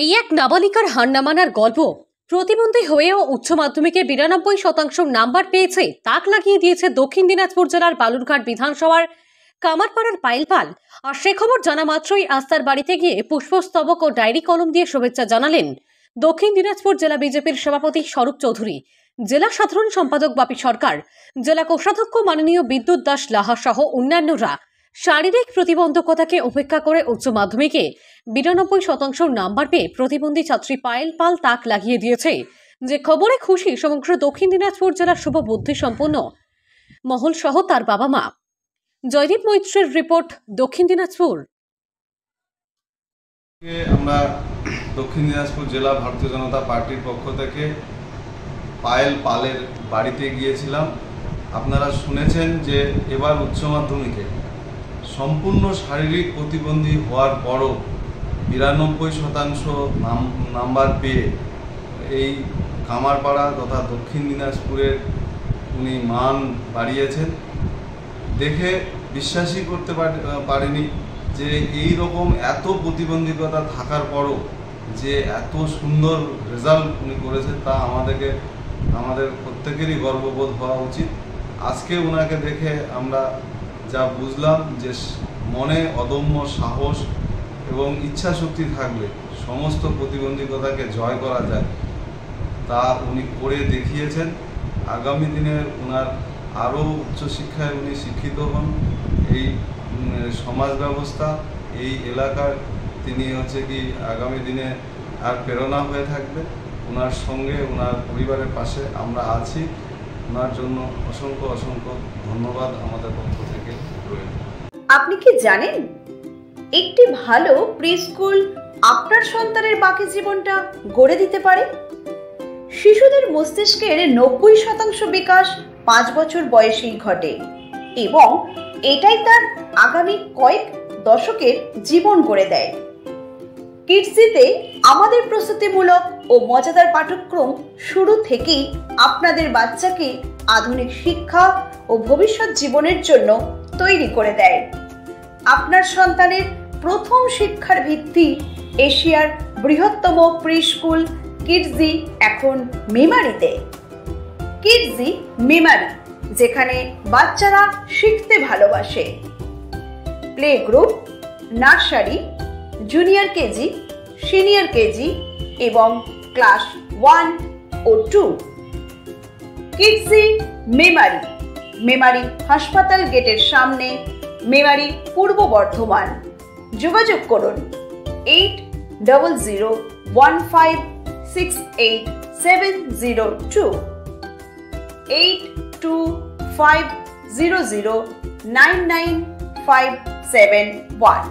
এই এক নাবালিকার হার না মানার গল্প। প্রতিবন্ধী হয়েও উচ্চ মাধ্যমিকে 92% নাম্বার পেয়েছে, তাক লাগিয়ে দিয়েছে দক্ষিণ দিনাজপুর জেলার বালুরঘাট বিধানসভার কামারপাড়ার পায়েল পাল। আর সে খবর জানা মাত্রই আস্তার বাড়িতে গিয়ে পুষ্পস্তবক ও ডায়েরি কলম দিয়ে শুভেচ্ছা জানালেন দক্ষিণ দিনাজপুর জেলা বিজেপির সভাপতি স্বরূপ চৌধুরী, জেলা সাধারণ সম্পাদক বাপি সরকার, জেলা কোষাধ্যক্ষ মাননীয় বিদ্যুৎ দাস লাহা সহ অন্যান্যরা। শারীরিক প্রতিবন্ধকতাকে উপেক্ষা করে উচ্চ মাধ্যমিকে 92% নাম্বার পেয়ে প্রতিবন্ধী ছাত্রী পায়েল পাল তাক লাগিয়ে দিয়েছে, যে খবরে খুশি সমগ্র দক্ষিণ দিনাজপুর জেলার শুভ বুদ্ধি সম্পন্ন মহল সহ তার বাবা মা। জয়দীপ মৈত্রের রিপোর্ট, দক্ষিণ দিনাজপুর। আমরা দক্ষিণ দিনাজপুর জেলা ভারতীয় জনতা পার্টির পক্ষ থেকে পায়েল পালের বাড়িতে গিয়েছিলাম। আপনারা শুনেছেন যে এবার উচ্চ মাধ্যমিকে সম্পূর্ণ শারীরিক প্রতিবন্ধী হওয়ার পরও 92% নাম্বার পেয়ে এই কামারপাড়া তথা দক্ষিণ দিনাজপুরের উনি মান বাড়িয়েছেন। দেখে বিশ্বাসই করতে পারিনি যে এই রকম এত প্রতিবন্ধকতা থাকার পরও যে এত সুন্দর রেজাল্ট উনি করেছেন, তা আমাদের প্রত্যেকেরই গর্ববোধ হওয়া উচিত। আজকে ওনাকে দেখে আমরা যা বুঝলাম যে মনে অদম্য সাহস এবং ইচ্ছা শক্তি থাকলে সমস্ত প্রতিবন্ধকতাকে জয় করা যায়, তা উনি করে দেখিয়েছেন। আগামী দিনের ওনার আরও উচ্চশিক্ষায় উনি শিক্ষিত হন, এই সমাজ ব্যবস্থা এই এলাকার তিনি আগামী দিনে আর প্রেরণা হয়ে থাকবে। ওনার সঙ্গে ওনার পরিবারের পাশে আমরা আছি। ওনার জন্য অসংখ্য অসংখ্য ধন্যবাদ আমাদের পক্ষ থেকে রইল। আপনি কি জানেন একটি ভালো প্রি স্কুল আপনার সন্তানের বাকি জীবনটা গড়ে দিতে পারে? শিশুদের মস্তিষ্কের 90% বিকাশ 5 বছর বয়সেই ঘটে এবং এটাই তার আগামী কয়েক দশকের জীবন গড়ে দেয়। কিডসিতে আমাদের প্রস্তুতিমূলক ও মজাদার পাঠ্যক্রম শুরু থেকেই আপনাদের বাচ্চাকে আধুনিক শিক্ষা ও ভবিষ্যৎ জীবনের জন্য তৈরি করে দেয়। আপনার সন্তানের প্রথম শিক্ষার ভিত্তি এশিয়ার বৃহত্তম প্রি স্কুল কিডজি এখন মেমারিতে। কিডজি মেমারি, যেখানে বাচ্চারা শিখতে ভালোবাসে। Play group, nursery, junior KG, senior KG এবং ক্লাস 1 ও 2। কিডজি মেমারি, মেমারি হাসপাতাল গেটের সামনে, মেমারি, পূর্ব বর্ধমান। যোগাযোগ করুন 8015688702 8250099571।